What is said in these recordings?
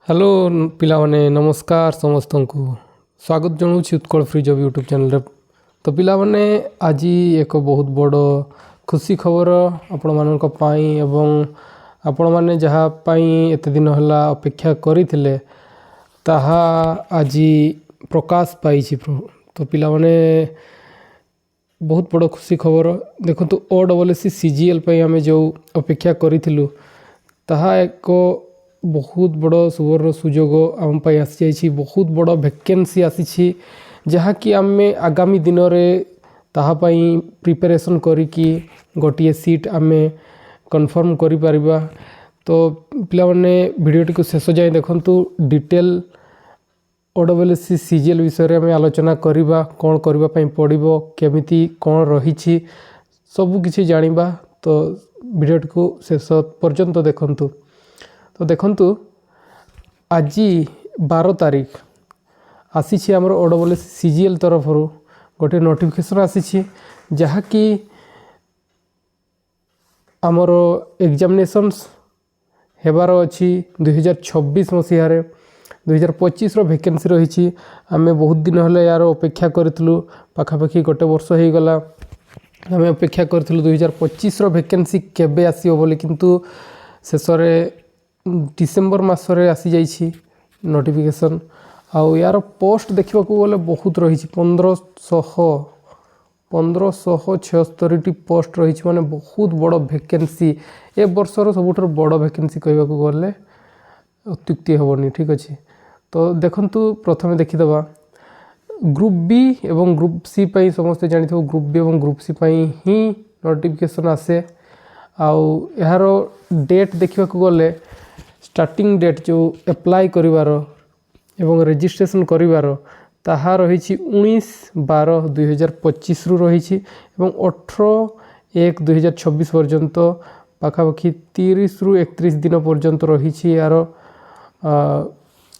Hello पिलाने नमस्कार समस्त को स्वागत जनाऊँ Utkal free job YouTube channel. तो पिलाने आज एक बहुत बड़ खुशी खबर आपण मान एवं आपण मैंने जहाँपाई एत दिन है अपेक्षा करते ताहा आज प्रकाश पाई। तो पिलाने बहुत बड़ खुशी खबर देखो OSS CGL आम जो अपेक्षा करूँ ताहा एक बहुत बड़ सुवर्ण सुजोग आम आसी जाइए। बहुत बड़ वैकेंसी आसी जहाँकि आम आगामी दिन में ताहापाई प्रिपरेशन करिकी गोटे सीट आम कन्फर्म करिपरिबा। तो पिलाने भिडियोटी को शेष जाए देखंतु डिटेल OSS CGL विषय में आलोचना करवा कौन करने पड़ो केमिति कौन रही सबू किसी जानिबा। तो भिडियोटी को शेष पर्यंत देखंतु। तो देखंतु आज 12 तारीख आसी आमर OSS CGL तरफ गोटे नोटिफिकेशन आसी जहाँकि आमर एग्जामिनेशंस हेबार अच्छी 2026 मसीह 2025 वैकेंसी रही। आम बहुत दिन है यार अपेक्षा करूँ पाखापाखि गोटे वर्ष हो गला आम अपेक्षा करूँ 2025 वैकेंसी केबे आसीबो बोली किंतु शेष डिसेम्बर मसरे आसी जाइए नोटिफिकेशन। आउ यार पोस्ट देखा गले बहुत रही 1576 पोस्ट रही माने बहुत बड़ वैकेंसी ए वर्षर सबुठ बड़ वैकेंसी कहवा गले अत्युक्ति हेनी। ठीक अच्छे तो देखंतु प्रथमे देखीदबा ग्रुप बी एवं ग्रुप सी पाई समस्ते जानी ग्रुप बी एवं ग्रुप सी पाई ही नोटिफिकेशन आसे। आउ यार डेट देखा गले स्टार्टिंग डेट जो एप्लाई करिवार एवं रजिस्ट्रेशन करिवार ताहा रही 19/12/2025 रु रही एवं 18/1/2026 पर्यंत पाखापाखि 30 रु 31 दिन पर्यंत रही यार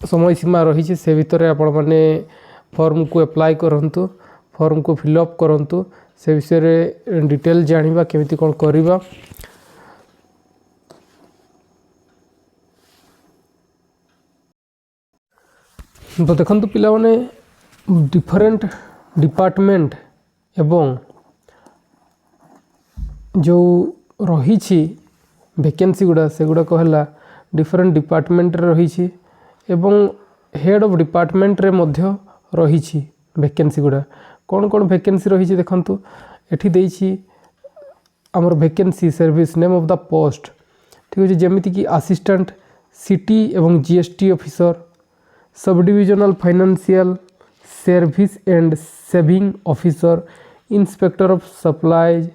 समय सीमा रही। से भितर आपण माने फॉर्म को एप्लाई करंतु फॉर्म को फिलअप करंतु से विषय डिटेल जानिबा केमिति कोन करिबा। तो देखंतु पिला माने डिफरेंट डिपार्टमेंट एवं जो रही वैकेंसी गुड़ा से गुड़ा कहला डिफरेंट डिपार्टमेंट रही एवं हेड ऑफ डिपार्टमेंट रे मध्य रही वैकेंसी गुड़ा कौन कौन वैकेंसी रही देखंतु एठी देइछि हमर vacancy service name of the post. ठीक है जेमिति कि असिस्टेंट सिटी एवं GST officer sub divisional financial service and saving officer inspector of supplies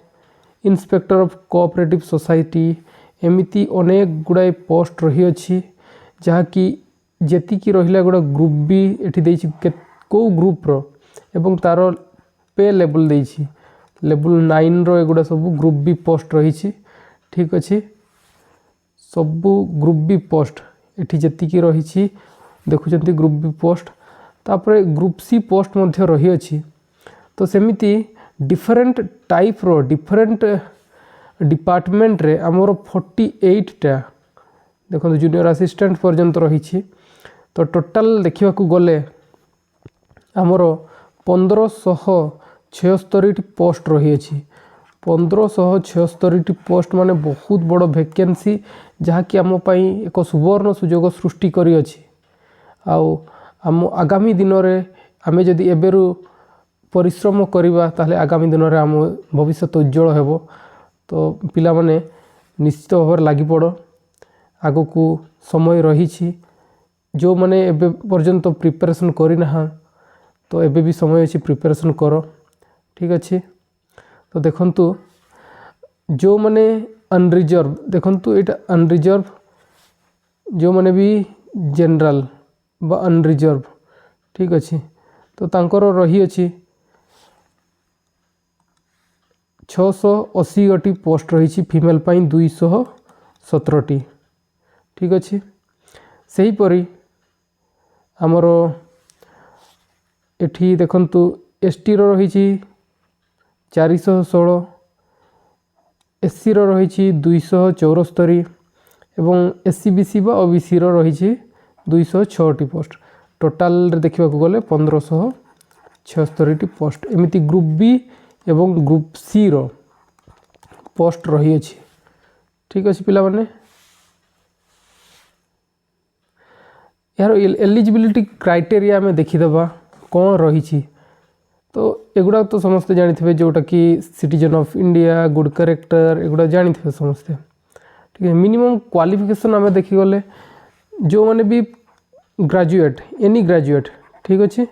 inspector of cooperative society एमिति अनेक गुड़ाए पोस्ट रही अच्छी जहाँकि जेतिकी रहिला गुड़ा ग्रुप बी एठी देइछि को ग्रुप रो एवं तार पे लेवल देइछि लेवल 9 रो एगुड़ा सब ग्रुप बी पोस्ट रही। ठीक अच्छे सबू ग्रुप बी पोस्ट एठी जेतिकी रही देखुंत ग्रुप बी पोस्ट तापरे ग्रुप सी पोस्ट मध्य रही अच्छी। तो सेमिति डिफरेंट टाइप रो डिफरेंट डिपार्टमेंट रे आमर 48 टा देखो जूनियर असिस्टेंट पर्यंत रही। तो टोटाल देखा गले आमर 1576 पोस्ट रही अच्छी 1576 पोस्ट माने बहुत बड़ वैकेंसी जहाँकि आम पाई एक सुवर्ण सुजोग सृष्टि करी अछि। आउ आम आगामी दिन में आम जदि एबेरु परिश्रम करिबा ताहले आगामी दिन में आम भविष्य उज्जवल हेबो। तो पिला माने निश्चित भाव लगी पड़ आगो को समय रही जो माने एबे पर्यंत प्रिपरेशन करना तो एबे भी समय अच्छी प्रिपरेशन करो। ठीक अच्छे तो देखंतु जो माने अनरिजर्व देखंतु एटा अनरिजर्व जो माने भी जनरल बा अनरिजर्व। ठीक अच्छे तो तांकर रही अच्छी 680 पोस्ट रही फीमेल पाई 217। ठीक अच्छे सही परी आमर एठी देखंतु ST रो रही 416 SC रो रही 274 एवं SC BC बा OBC रो रही 206टी पोस्ट टोटाल देखा गले 1576टी पोस्ट एमती ग्रुप बी एवं ग्रुप सी रो पोस्ट रही अछि। ठीक अच्छे पिला माने यार एलिजिबिलिटी क्राइटेरिया में देखीदबा कौन रही। तो एगुड़ा तो समस्ते जानी जोटा कि citizen of India good character एगुड़ा जानी समस्ते। ठीक है मिनिमम क्वालिफिकेशन आम देखीगले जो मैंने भी ग्रेजुएट एनी ग्रेजुएट ठीक अच्छे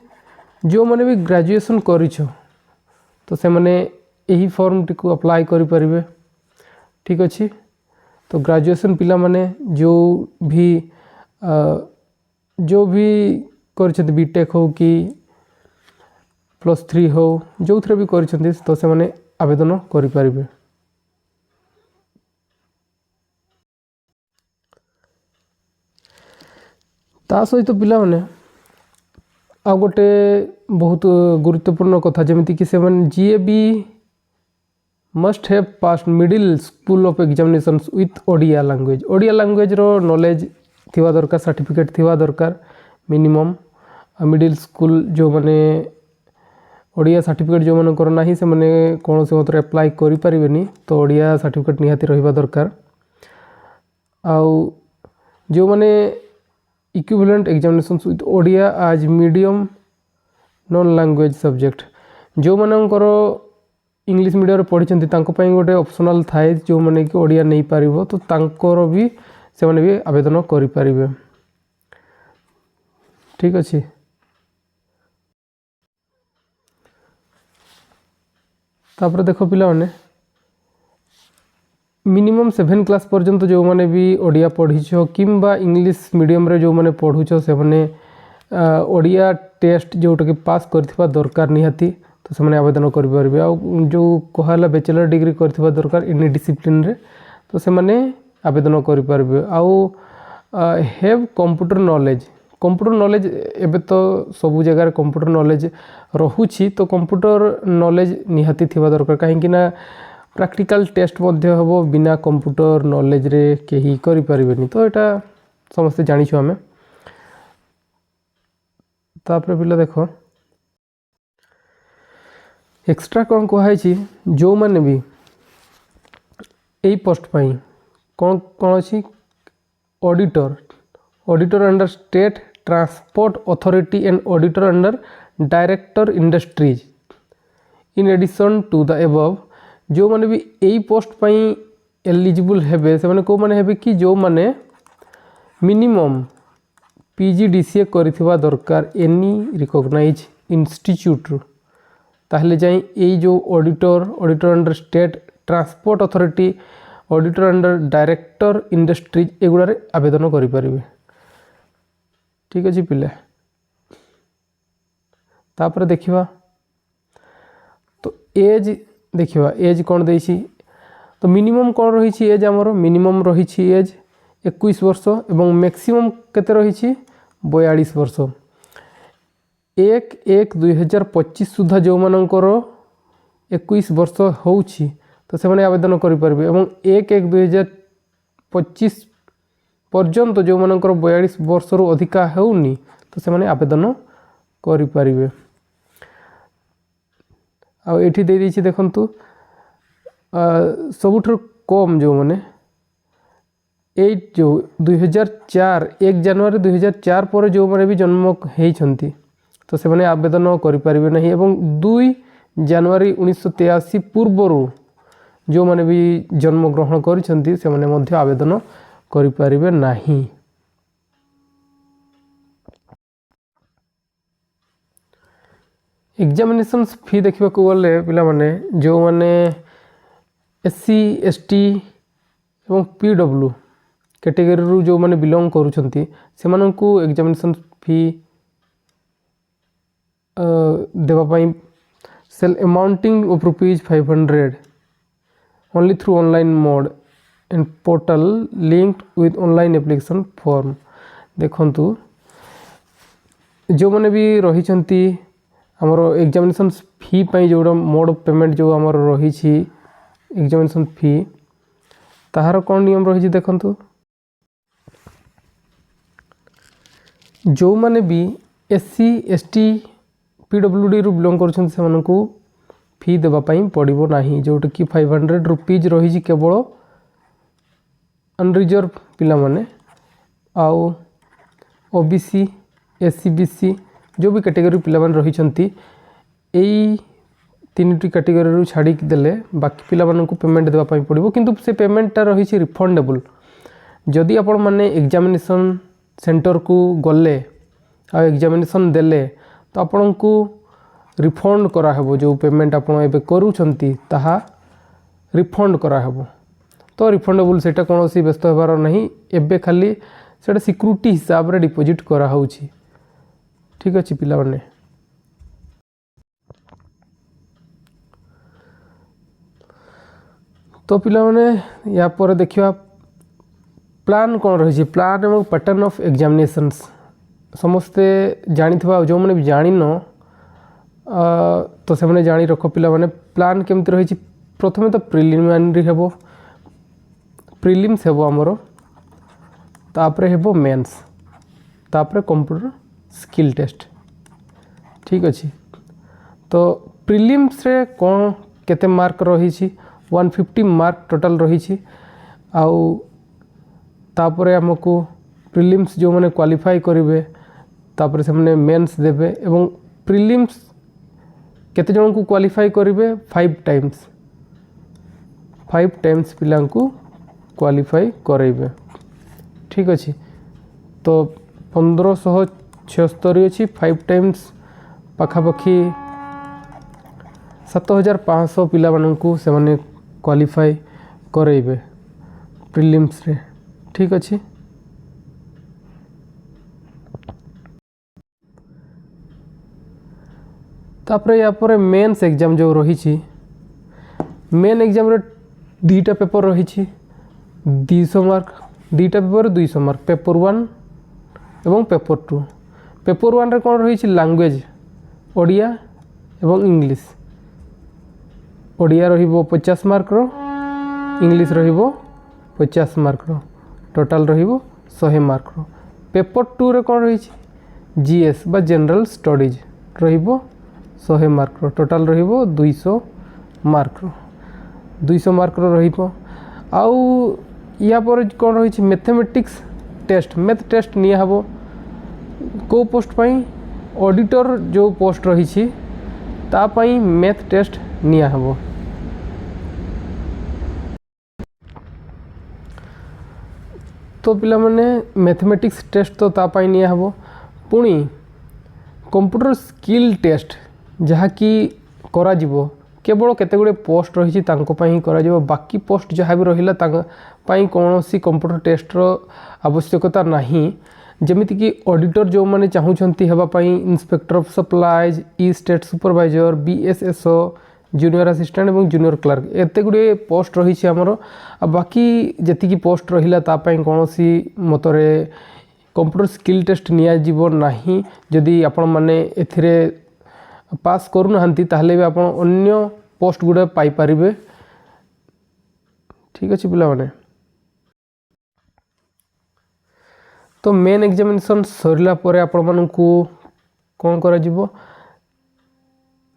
जो मैंने भी ग्रेजुएशन कर तो से मैंने यही फॉर्म टी अप्लाई करें। ठीक अच्छे तो ग्रेजुएशन पिला माने जो भी कर बीटेक हो कि +3 हो जो थे भी कर तो से मैंने आवेदन करें। ता सहित पिला माने आ गोटे बहुत गुरुत्वपूर्ण कथा जमीती कि सेवन जीए be must have pass middle school of examinations with Odia language रो नॉलेज थिवा दरकार सर्टिफिकेट थिवा दरकार मिनिमम मिडिल स्कूल जो माने ओडिया सर्टिफिकेट जो मन करना ही से माने कौन से मतलब अप्लाई करि परिबेनी तो ओडिया सर्टिफिकेट निहाती रहिबा दरकार। आउ जो माने इक्विवेलेंट एग्जामिनेशंस विथ ओडिया आज मीडियम नॉन लैंग्वेज सब्जेक्ट जो मानकर इंग्लिश मीडियम पढ़ी गोटे ऑप्शनल थाए जो मैंने कि ओडिया नहीं पारिबो तो तांकर भी से माने भी आवेदन करि परिबे। ठीक अच्छे तापर देख पिला माने मिनिमम 7 क्लास पर्यंत जो मैंने भी ओडिया पढ़ीछ किंबा इंग्लिश मीडियम रे जो मैंने पढ़ुछ से मैंने ओडिया टेस्ट जोटा कि पास करथिबा दरकार निहाती तो से मैंने आवेदन करें। आ जो कहला बैचलर डिग्री करथिबा दरकार एनी डिसिप्लिन रे तो से मैंने आवेदन करें। आउ हैव कंप्यूटर नॉलेज एबे तो सबू जगह कंप्यूटर नॉलेज रहुछि तो कंप्यूटर नॉलेज निहाती थिबा दरकार कहीं ना प्रैक्टिकल टेस्ट मध्य हम बिना कंप्यूटर नॉलेज रे कहीं करि परिबेनी तो एटा समस्ते जानिछु आमे। तापर पिला देखो एक्स्ट्रा कौन कहुई जो मैंने भी यही पोस्ट पाई कौन कौन अच्छी auditor under state transport authority and auditor under director industries in addition to the above जो मैंने भी यही पोस्ट पाई एलिजिबल हेबे से माने को माने हेबे कि जो माने मिनिमम PGDCA करिथिबा दरकार एनी रिकॉग्नाइज इंस्टीट्यूट ताहले जाई यही जो auditor under state transport authority auditor under director industries एगुड़ारे आवेदन करें। ठीक अच्छे पिले तापर देखिबा तो एज देखिबा एज कौन देछि तो मिनिमम कौन रही एज आमर मिनिमम रही एज 21 वर्ष एवं मैक्सिमम केते रही 42 वर्ष 1/1/2025 सुधा जो मानकर 21 वर्ष होउछि तो से माने आवेदन करें एवं 1/1/2025 पर्यंत जो मानकर 42 वर्ष रु अधिका होउनी तो से माने आवेदन करें। आ एठी दे दी देखंतु सबुठ कम जो माने 8 जो 2004 1 जनवरी 2004 पर जो माने भी जन्म होइछंती तो से माने आवेदन करें नहीं एवं 2 जनवरी 1983 पूर्वर जो माने भी जन्म ग्रहण करिसेंती से माने मध्य आवेदन करें नहीं। एग्जामिनेशन फी देखा गले पिला माने जो माने SC ST एवं PW कैटेगरी रू जो माने बिलोंग करुछंती से माननकु एग्जामिनेशन फी देवा पाई सेल amounting of ₹500 only through online mode and portal linked with online application form. देखंतु जो माने भी रही आमर एग्जामिनेशन फी पाई जो मोड ऑफ पेमेंट जो आमर रही एग्जामिनेशन फी ताहार कौन नियम रही देखंतु जो माने भी एससी एसटी पीडब्ल्यूडी रु बिलोंग कर फी देवाई पड़ो ना जोटा कि 500 रुपीज रही केवल अनरिजर्व पिला माने आउ ओबीसी एससी बीसी जो भी कैटेगरी पिला माने रही तीन कैटेगरी छाड़ी देले बाकी पिला माननकु पेमेंट देवाई पड़ो किंतु से पेमेंटा रही रिफंडेबल जदि आपण माने एग्जामिनेशन सेंटर को गले आ एग्जामिनेशन देले तो आपण को रिफंड करा हेबो जो पेमेंट आपण एबे करूछंती ताहा रिफंड करा हेबो तो रिफंडेबल सेटा कोनोसी व्यस्त हेबार नहीं एबे खाली सेटा सिक्यूरिटी हिसाब रे डिपॉजिट करा होउची ठीक अछि पिला माने तो पिला माने या पर देखिबा प्लान कौन रही प्लान एवं पैटर्न ऑफ एग्जामिनेशंस समस्ते जानी जो मैंने भी जान तो से मैंने जानी रख पिला माने प्लान केमती रही प्रथमे तो प्रिलिमिनारी हेबो प्रिलिम्स हेबो हमरो तापरे हेबो मेंस तापरे कंप्यूटर स्किल टेस्ट ठीक अच्छे तो प्रिलिम्स रे कौन केते मार्क रही 150 मार्क टोटल रही आउ तापरे हमको प्रिलिम्स जो मैंने क्वालिफाई करेंगे तापरे से मैंने मेंस देवे एवं प्रिलिम्स केते जन को क्वालिफाई करेंगे 5 टाइम्स पिला को क्वालिफाई करेंगे ठीक अच्छे तो 1576 अच्छी 5 टाइम्स पाखापाखि 7500 पिला माननकु से माने क्वालिफाई करेंगे प्रिलिम्स रे ठीक अच्छे तापरे या पर मेंस एग्जाम जो रही मेन एग्जाम रे दीटा पेपर रही 200 मार्क दीटा पेपर 200 मार्क पेपर 1 एवं पेपर 2 पेपर 1 रे कौन रही लैंग्वेज ओडिया एवं इंग्लिश ओडिया रहिबो 50 मार्क रो इंग्लिश रहिबो 50 मार्क रो टोटाल रहिबो 100 मार्क रो पेपर 2 रे कौन रही जीएस बा जनरल स्टडीज रहिबो 100 मार्क रो टोटाल रहिबो 200 मार्क रो 200 मार्क रो रहिबो आउ या पर कौन रही मैथमेटिक्स टेस्ट मैथ टेस्ट निया हबो को पोस्ट पाई ऑडिटर जो पोस्ट रही ता पाई मैथ टेस्ट निया हबो तो पिला माने मैथमेटिक्स टेस्ट तो ता पाई निया हबो पुणी कंप्यूटर स्किल टेस्ट जहा कि करा जिवो केवल केते गुडे पोस्ट रही करा जिवो बाकी पोस्ट जहाँ भी रहिला कौन सी कंप्यूटर टेस्ट रो आवश्यकता नहीं जमिति कि ऑडिटर जो माने चाहूछंती हेबा पई इंस्पेक्टर ऑफ सप्लाईज ई state supervisor BSSO junior assistant और जूनियर क्लर्क एते गुडे पोस्ट रही आमर बाकी जी पोस्ट रहिला कौन सी मतरे कंप्यूटर स्किल टेस्ट निया जीवो नहीं जदि आपण माने एथिरे पास करूना ताहले भी आपण अन्य पोस्ट गुडे पाई परिबे ठीक अच्छे पिला माने तो मेन एग्जामिनेशन सरला परे आपण मानकु कौन करा जिवो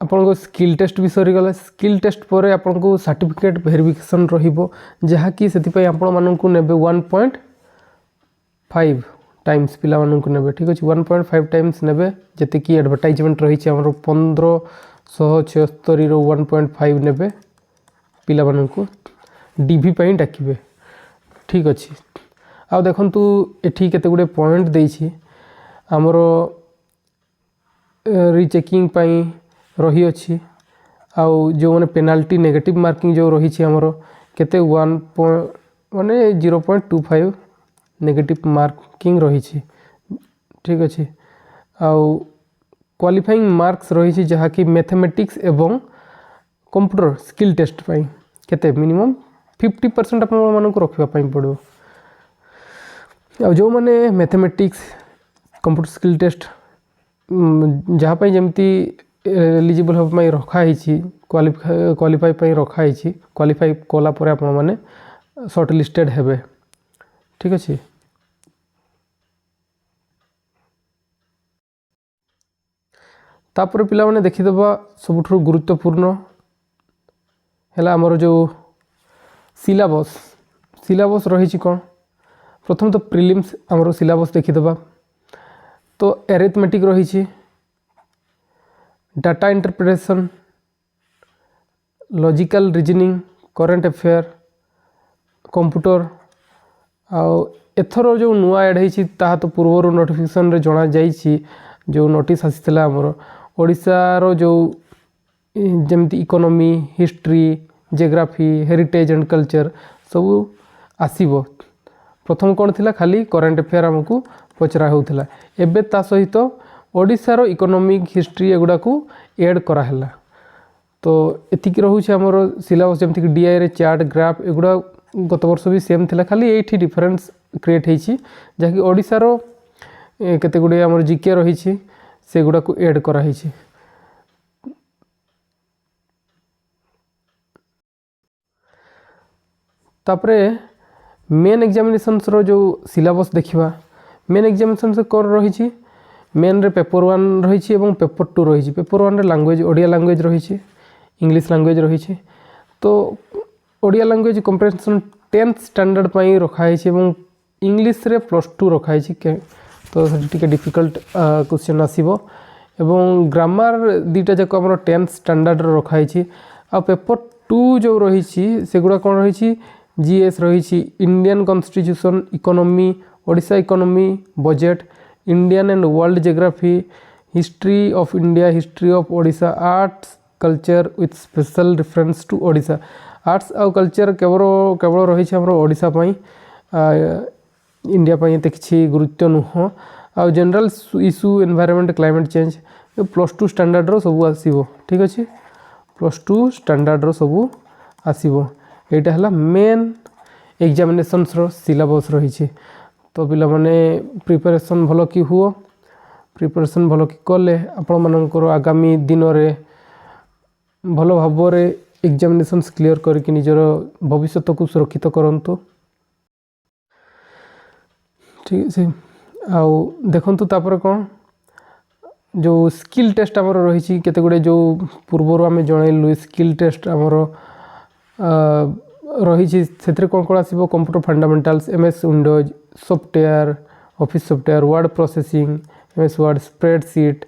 आपन को स्किल टेस्ट भी सरी गला स्किल टेस्ट पर आपन को सर्टिफिकेट वेरिफिकेशन रहिबो जहा कि सेति पई आपण मानकु नेबे 1.5 टाइम्स पिला मानकु नेबे ठीक अछि 1.5 टाइम्स नेबे जते कि एडवर्टाइजमेंट रही छै हमरो 1576 रो 1.5 नेबे पिला मानकु डीवी पई डाकिबे ठीक अछि आ देखंतु एठी केते गुडे पॉइंट देई छी हमरो रीचेकिंग पई रही अच्छी आउ जो मैंने पेनाल्टी नेगेटिव मार्किंग जो रही हमरो केते 0.25 नेगेटिव मार्किंग रही ठीक अच्छे आउ क्वालिफाइंग मार्क्स रही जहाँ कि मैथमेटिक्स एवं कंप्यूटर स्किल टेस्ट पाई केते मिनिमम 50% आप मानक रखापी पड़ो जो मैंने मैथमेटिक्स कंप्यूटर स्किल टेस्ट जहाँ जमती एलिजिबल होगा रखाई क्वालिफाई रखाई क्वालिफाई कला पर आप माने शॉर्ट लिस्टेड हेबे ठीक अच्छे तापर पिला माने देखिदेबा सबुठु गुरुत्वपूर्ण है आमर जो सिलेबस रही कौन प्रथम तो प्रिलिम्स आमर सिलेबस देखिदेबा तो एरिथमेटिक रही data interpretation logical reasoning current affair computer एथर जो नुआ ऐड होती तो पूर्वर नोटिफिकेशन रे जना जाइए जो नोटिस आसीला आमर ओडिशार जो जमती economy history geography heritage and culture सब आसीबो प्रथम कौन थिला खाली करंट अफेयर आमको पचरा होउथिला एबे ता सहित ओडिशार इकोनॉमिक हिस्ट्री एगुडा को ऐड कराला तो एतिक रोचे आमर सिलेबस जमती कि डीआई रे चार्ट ग्राफ एगुडा गत वर्ष भी सेम थिला खाली एठी डिफरेंस क्रिएट होइछि जहाँकि ओडिशार केते गुडे आमर जीके रही से गुडा को ऐड करा होइछि। तापरे मेन एग्जामिनेशंस रो जो सिलेबस देखिबा मेन एग्जामिनेशन से कर रही मेन रे पेपर 1 रही एवं पेपर 2 रही पेपर 1 रे लैंग्वेज ओडिया लैंग्वेज रही इंग्लिश लैंग्वेज रही तो Odia language comprehension 10th standard पाई रखाई एवं इंग्लिश रे +2 रखाई तो टिके डिफिकल्ट क्वेश्चन आसीबो एवं ग्रामर दीटा जाक हमर 10th स्टैंडर्ड रखाई आ पेपर 2 जो रही सेगुडा कोन रही जीएस रही Indian constitution economy Odisha economy budget Indian and world geography history of India history of Odisha arts culture with special reference to Odisha arts आउ कल्चर केवल रही हमर ओडिशा पई इंडिया पई एते किछि गुरुत्व नुह आ general issue environment climate change +2 standard रो सब आसीबो ठीक अछि +2 स्टैंडर्ड रो सब आसीबो एटा हला मेन एग्जामिनेशंस रो सिलेबस रही तो पिला माने प्रिपरेशन भलो की हुओ प्रिपरेशन भलो की कले आपण मानकर आगामी दिन रे भलो भाबरे एग्जामिनेशंस क्लियर करके निजर भविष्य को सुरक्षित करंतु ठीक है आउ देखंतु तापर कोन जो स्किल टेस्ट आमर रही केते गुडे जो पूर्वर आम जनइलु स्किल टेस्ट आमर रही से कौन कौन आसो computer fundamentals MS Windows software office software word processing MS Word spreadsheet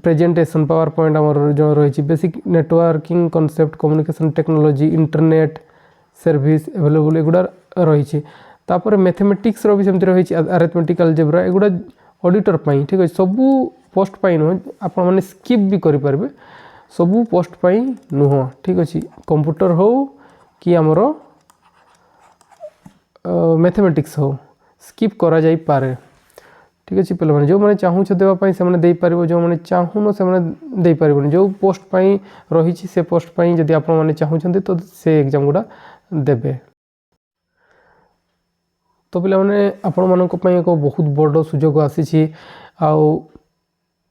presentation power point आमर जो रही basic networking concept communication technology internet service available एगुड़ा रही तापर मैथमेटिक्स रो भी सेमती रही अरिथमेटिक अलजेब्रा एगुड़ा ऑडिटर पाई ठीक है सबू पोस्ट पाई नुह आप मैंने स्किप भी करें सबू पोस्ट पाई नुह ठीक अच्छे कंप्यूटर हो कि आमर मैथमेटिक्स हो स्किप करा जाई पारे ठीक अच्छे पे जो मैंने चाहूँ देवाई से जो मैंने चाहून से पारे जो पोस्ट पाई रही से पोस्ट पाई जदि आप चाहते तो से एग्जाम गुड़ा देबे तो पे आपण मानक एक बहुत बड़ सुजोग आसी आउ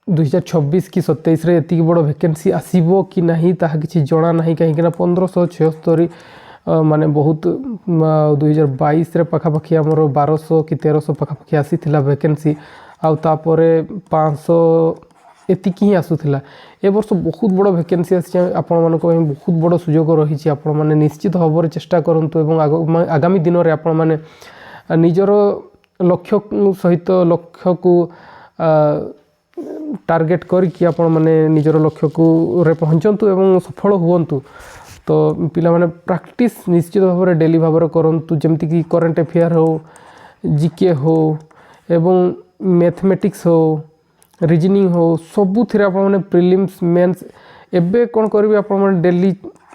2026 कि 27 रे एति बड़ वैकेंसी आसीबो कि नहीं ताहा किछि जणा नहीं कहीं 1576 माने बहुत 2022 रे पाखापाखि आमर 1200 कि 1300 पाखापाखि आसी थिला वैकेंसी आउ तापरे 500 एतिक ही आसुथिला ए वर्ष बहुत बड़ वैकेंसी आसी आपण मानक बहुत बड़ सुजोग रही आपण माने निश्चित भाव चेष्टा करंतु एवं आगामी दिन रे आपण माने निजर लक्ष्य सहित लक्ष्य को टार्गेट करके आपण माने निजर लक्ष्य को रे पहुँचतु एवं सफल हुवंतु तो पिला माने प्रैक्टिस निश्चित भाव में डेली भाव में करंतु जमती कि करंट अफेयर हो जीके हो एवं मैथमेटिक्स हो रीजनिंग हो सबू थी आप प्रिलिम्स मेंस एबे कौन करेंगे आप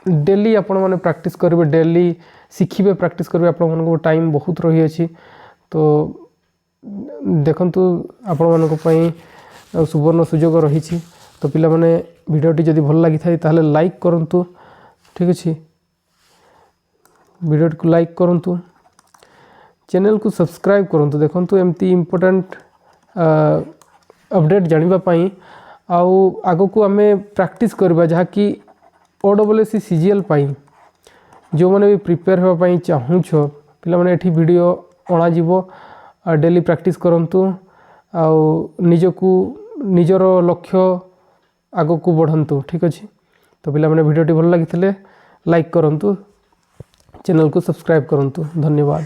डेली आपण माने प्रैक्टिस करेंगे डेली शिखिबे प्रैक्टिस करेंगे आपण टाइम बहुत रही अछि तो देखंतु आपण मानक पई सुवर्ण सुजोग रही तो पिला माने वीडियोटी जदि भल लगी थाए ताहले लाइक करंतु ठीक अच्छे वीडियो को लाइक करंतु चैनल को सब्सक्राइब करंतु देखंतु एमती इम्पोर्टेंट अपडेट जानिबा पई आउ आगो को आमे प्रैक्टिस करबा जहा कि ओडब्ल्यूएससी सीजीएल पाई जो माने भी प्रिपेयर होबा पई चाहू छ पिला माने एठी वीडियो अणा जीवो डेली प्रैक्टिस करंतु आउ निजको निजर लक्ष्य ଆଗକୁ ବଢ଼ନ୍ତୁ। ଠିକ୍ ଅଛି, ତ ପିଲାମାନେ ଭିଡ଼ିଓଟି ଭଲ ଲାଗିଥିଲେ ଲାଇକ୍ କରନ୍ତୁ, ଚ୍ୟାନେଲକୁ ସବସ୍କ୍ରାଇବ୍ କରନ୍ତୁ। ଧନ୍ୟବାଦ।